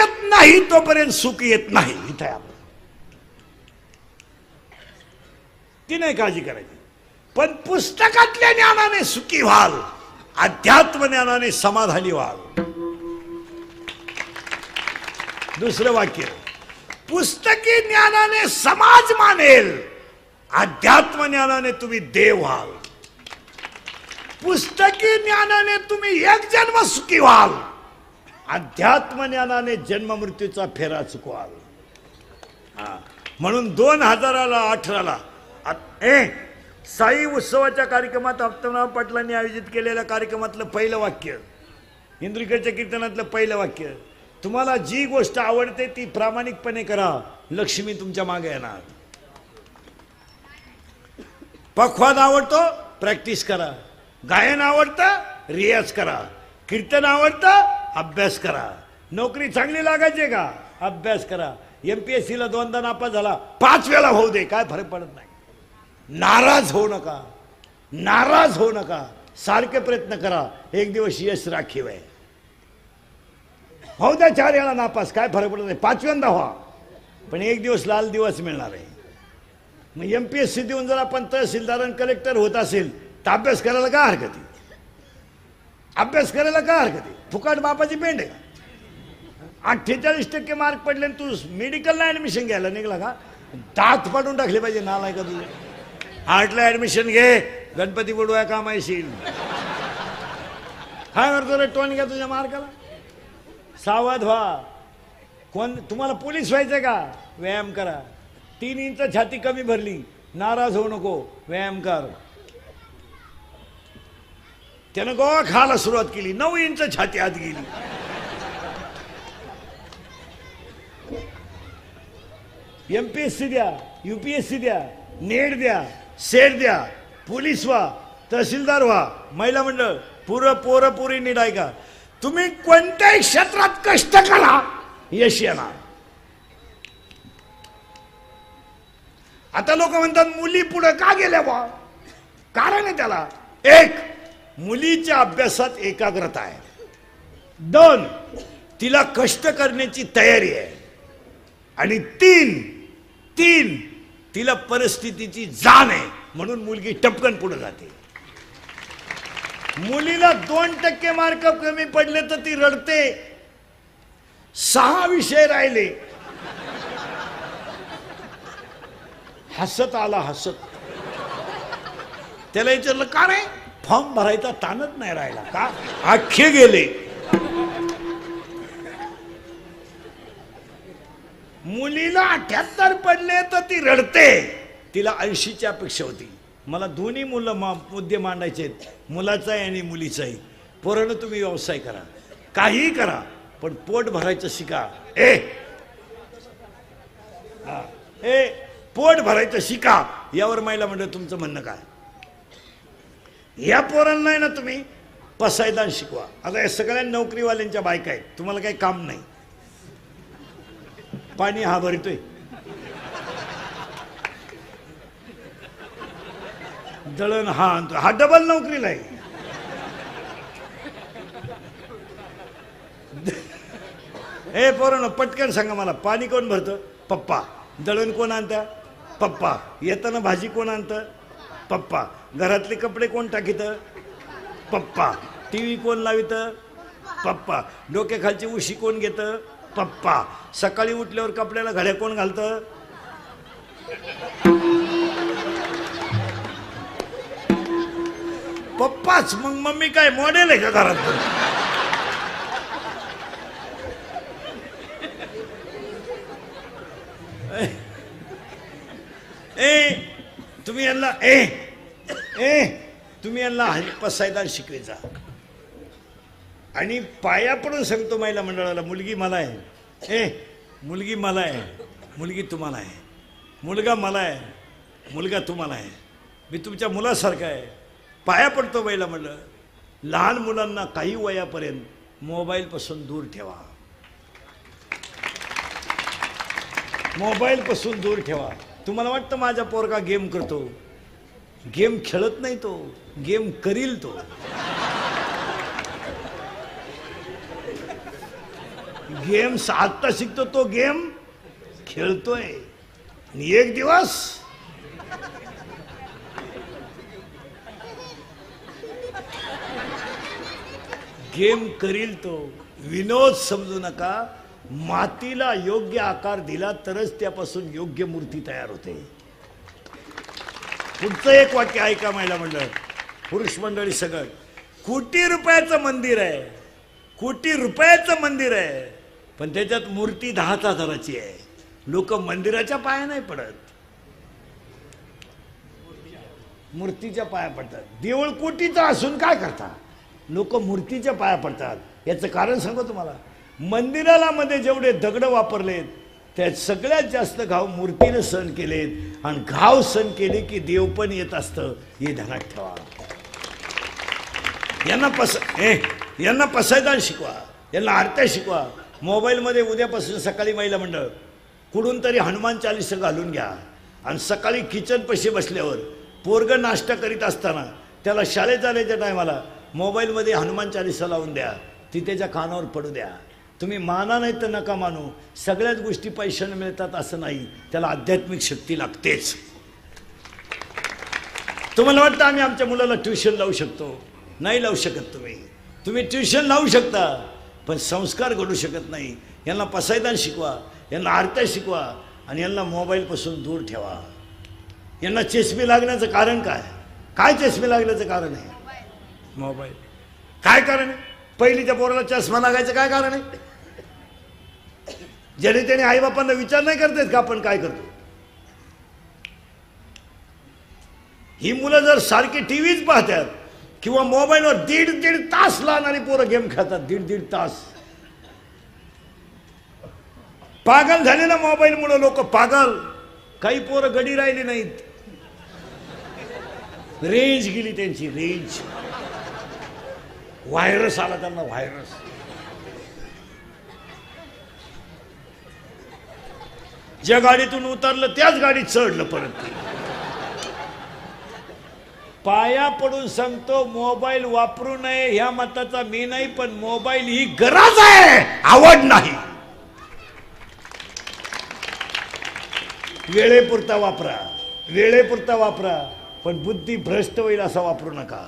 येत नाही तोपर्यंत सुख येत नाही. इथे आपण ती नाही काळजी करायची. पण पुस्तकातल्या ज्ञानाने सुखी व्हाल, अध्यात्म ज्ञानाने समाधानी व्हाल. दुसरं वाक्य, पुस्तकी ज्ञानाने समाज मानेल, अध्यात्म ज्ञानाने तुम्ही देव व्हाल. पुस्तकी ज्ञानाने तुम्ही एक जन्म सुखी व्हाल, अध्यात्म ज्ञानाने जन्म मृत्यूचा फेरा चुकवाल. म्हणून 2018ला साई उत्सवाच्या कार्यक्रमात आप्तराव पाटलांनी आयोजित केलेल्या कार्यक्रमातलं पहिलं वाक्य, इंद्रिकेच्या कीर्तनातलं पहिलं वाक्य, तुम्हाला जी गोष्ट आवडते ती प्रामाणिकपणे करा, लक्ष्मी तुमच्या मागे येणार. पखवाद आवडतो, प्रॅक्टिस करा. गायन आवडतं, रियाज करा. कीर्तन आवडतं, अभ्यास करा. नोकरी चांगली लागायची का, अभ्यास करा. MPSCला 2दा नापास झाला, 5 वेळा होऊ दे, काय फरक पडत नाही. नाराज होऊ नका, नाराज होऊ नका, सारखे प्रयत्न करा, एक दिवस यश राखीव आहे. होऊ द्या 4 वेळा नापास, काय फरक पडत नाही, 5व्यांदा व्हा, पण एक दिवस लाल दिवस मिळणार आहे. मग MPSC देऊन जर आपण तहसीलदार आणि कलेक्टर होत असेल तर अभ्यास करायला काय हरकत आहे? अभ्यास करायला काय हरकत आहे? फुकाट बापाची पेंड आहे. 48% मार्क पडले तू मेडिकलला ऍडमिशन घ्यायला निघला का? दात पाडून टाकले पाहिजे नालाय का तुझे. आर्टला ऍडमिशन घे, गणपती बुडवाय काम येशील. काय करतो रे टोन घ्या तुझ्या मार्काला. सावध व्हा. कोण तुम्हाला पोलीस व्हायचं का? व्यायाम करा. 3 इंच छाती कमी भरली, नाराज होऊ नको, व्यायाम कर. त्यानं गोवा खायला सुरुवात केली, 9 इंच छाती आत गेली. MPSC द्या, UPSC द्या, नेट द्या, सेट द्या, पोलीस व्हा, तहसीलदार व्हा, महिला मंडळ, पोरं पुरी नीट ऐका. तुम्ही कोणत्याही क्षेत्रात कष्ट करा, यश येणार. आता लोक म्हणतात मुली पुढे का गेल्या बा? कारण आहे त्याला. 1, मुलीच्या अभ्यासात एकाग्रता आहे. 2, तिला कष्ट करण्याची तयारी आहे. आणि 3 तिला परिस्थितीची जाण आहे, म्हणून मुलगी टपकन पुढे जाते. मुलीला 2% मार्क कमी पडले तर ती रडते. 6 विषय राहिले, हसत आला, हसत. त्याला विचारलं का रे? फॉर्म भरायचा ताणच नाही राहिला का? अख्खे गेले. मुलीला 78 पडले तर ती रडते. तिला 80ची अपेक्षा होती. मला दोन्ही मुद्दे मांडायचे आहेत, मुलाचाही आणि मुलीचाही. पोरांनो तुम्ही व्यवसाय करा, काही करा, पण पोट भरायचं शिका. पोट भरायचं शिका. यावर महिला मंडळ तुमचं म्हणणं काय? या पोरांना आहे ना तुम्ही पसायदान शिकवा. आता या सगळ्या नोकरीवाल्यांच्या बायका आहेत, तुम्हाला काही काम नाही. पाणी हा भरतोय, दळण हा आणतो, हा डबल नोकरीला आहे. हे पोरांनो पटकन सांगा मला, पाणी कोण भरतं? पप्पा. दळण कोण आणतं? पप्पा. येताना भाजी कोण आणतं? पप्पा. घरातले कपडे कोण टाकीत? पप्पा. TV कोण लावित? पप्पा. डोक्याखालची उशी कोण घेत? पप्पा. सकाळी उठल्यावर कपड्याला घड्या कोण घालतं? पप्पाच. मग मम्मी काय मॉडेल आहे का घरात? तुम्ही यांना तुम्ही यांना पसायदान शिकवायचा. आणि पाया पडून सांगतो महिला मंडळाला, मुलगी मला आहे, मुलगी मला आहे, मुलगी तुम्हाला आहे, मुलगा मला आहे, मुलगा तुम्हाला आहे, मी तुमच्या मुलासारखा आहे. पाया पडतो महिला मंडळ. लहान मुलांना काही वयापर्यंत मोबाईलपासून दूर ठेवा. मोबाईलपासून दूर ठेवा. तुम्हाला वाटतं माझा पोरगा गेम करतो? गेम खेळत नाही तो, गेम करील तो. गेम आत्ता शिकतो, तो गेम खेळतोय आणि एक दिवस गेम करील तो. विनोद समजू नका. मातीला योग्य आकार दिला तरच त्यापासून योग्य मूर्ती तयार होते. पुढचं एक वाक्य ऐका महिला मंडळ, पुरुष मंडळी सगळं. कोटी रुपयाचं मंदिर आहे, कोटी रुपयाचं मंदिर आहे, पण त्याच्यात मूर्ती 10,000ची आहे. लोक मंदिराच्या पाया नाही पडत, मूर्तीच्या पाया पडतात. देऊळ कोटीचं असून काय करता, लोक मूर्तीच्या पाया पडतात. याचं कारण सांगू तुम्हाला. मंदिराला मध्ये जेवढे दगड वापरलेत त्यात सगळ्यात जास्त घाव मूर्तीने सण केलेत. आणि घाव सण केले की देव पण येत असतं, हे ध्यानात ठेवा. यांना पसायदान शिकवा, यांना आरत्या शिकवा. मोबाईलमध्ये उद्यापासून सकाळी महिला मंडळ कुठून तरी हनुमान चालीसा घालून घ्या आणि सकाळी किचन पैसे बसल्यावर पोरग नाश्ता करीत असताना त्याला शाळेत जाण्याच्या टायमाला मोबाईलमध्ये हनुमान चालीसा लावून द्या. ती त्याच्या कानावर पडू द्या. तुम्ही माना नाही तर नका मानू, सगळ्याच गोष्टी पैशाने मिळतात असं नाही, त्याला आध्यात्मिक शक्ती लागतेच. तुम्हाला वाटतं आम्ही आमच्या मुलाला ट्युशन लावू शकतो? नाही लावू शकत. तुम्ही ट्युशन लावू शकता पण संस्कार घडू शकत नाही. यांना पसायदान शिकवा, यांना आरत्या शिकवा आणि यांना मोबाईलपासून दूर ठेवा. यांना चष्मे लागण्याचं कारण काय? काय चष्मे लागण्याचं कारण आहे? मोबाईल. काय कारण आहे? पहिलीच्या पोराला चष्मा लागायचं काय कारण आहे? ज्याने त्याने आईबापांना विचार नाही करतात का आपण काय करतो? ही मुलं जर सारखी टीव्हीच पाहतात किंवा मोबाईलवर दीड तास लागणारी पोरं गेम खेळतात, दीड तास. पागल झाले ना मोबाईलमुळे लोक, पागल. काही पोरं गडी राहिली नाहीत, रेंज गेली त्यांची, रेंज. व्हायरस आला त्यांना, व्हायरस. ज्या गाडीतून उतरलं त्याच गाडीत चढलं परत. पाया पडून सांगतो, मोबाईल वापरू नये ह्या मताचा मी नाही, पण मोबाईल ही गरज आहे, आवड नाही. वेळेपुरता वापरा, वेळेपुरता वापरा, पण बुद्धी भ्रष्ट होईल असा वापरू नका.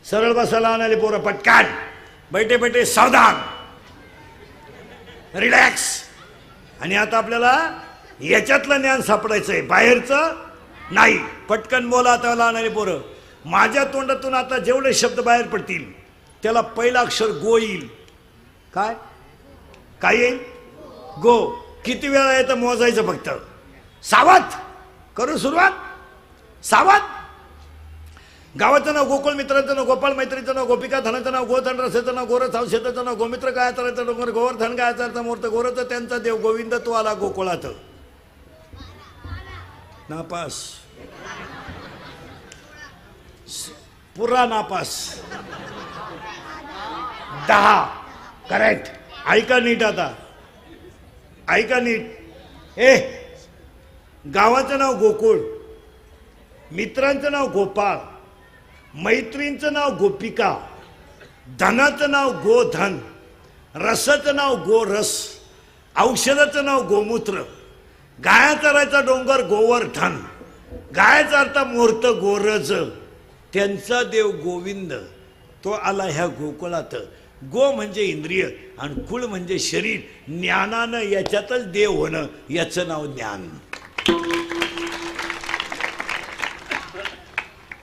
सरळ बसायला आणाले पोरं पटकान, बैठे बैठे सावधान, रिलॅक्स. आणि आता आपल्याला याच्यातलं ज्ञान सापडायचंय, बाहेरचं नाही. पटकन बोला आता लहानारी पोरं. माझ्या तोंडातून आता जेवढे शब्द बाहेर पडतील त्याला पहिला अक्षर गो येईल. काय काय येईल? गो. किती वेळा येतं मोजायचं फक्त. सावध. करू सुरुवात. सावध. गावाचं नाव गोकुळ, मित्राचं नाव गोपाळ, मैत्रीचं नाव गोपिका, धनाचं नाव गोधन, रसाचं नाव गोरस, औषधाचं नाव गोमित्र, गायचा डोंगर गोवर्धन, गायचा मूर्त गोरच, त्यांचा देव गोविंद, तो आला गोकुळात. नापास. पुरा नापास. 10 करेक्ट. ऐका नीट आता, ऐका नीट. गावाचं नाव गोकुळ, मित्रांचं नाव गोपाळ, मैत्रींचं नाव गोपिका, धनाचं नाव गोधन, रसाचं नाव गोरस, औषधाचं नाव गोमूत्र, गायाचा राहायचा डोंगर गोवर्धन, गायाचा अर्थ मूर्त गोरज, त्यांचा देव गोविंद, तो आला ह्या गोकुळात. गो म्हणजे इंद्रिय आणि कुळ म्हणजे शरीर. ज्ञानानं याच्यातच देव होणं, याचं नाव ज्ञान.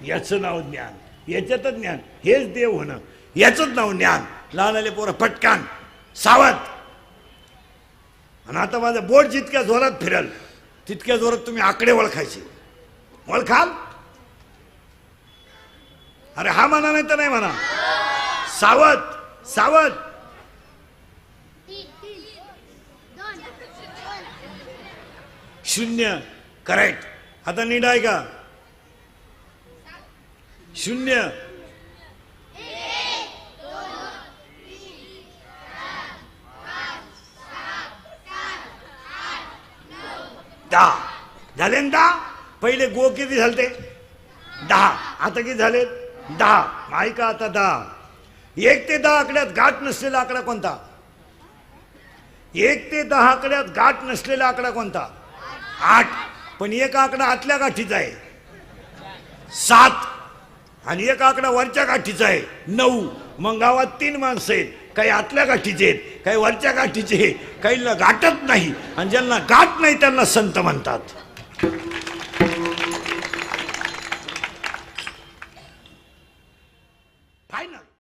याचं नाव ज्ञान, याच्यातच ज्ञान. हेच देव होणं, याचंच नाव ज्ञान. लहान आले पोरं पटकान, सावध. आणि आता माझं बोट जितक्या जोरात फिरल तितक्या जोरात तुम्ही आकडे ओळखायचे. ओळखाल? अरे हा म्हणा नाही तर नाही म्हणा. सावध. सावध. शून्य. करेक्ट. आता नीट आहे का? शून्य. दहा झाले ना? 10. पहिले गो किती झालते? 10. आता किती झाले? 10. ऐका आता 10. 1 ते 10 आकड्यात गाठ नसलेला आकडा कोणता? 1 ते 10 आकड्यात गाठ नसलेला आकडा कोणता? 8. पण एक आकडा आतल्या गाठीचा आहे 7 आणि एक आकडा वरच्या गाठीचा आहे 9. मग गावात 3 माणसं आहेत, काही आतल्या गाठीचे आहेत, काही वरच्या गाठीचे, काहींना गाठत नाही, आणि ज्यांना गाठ नाही त्यांना संत म्हणतात.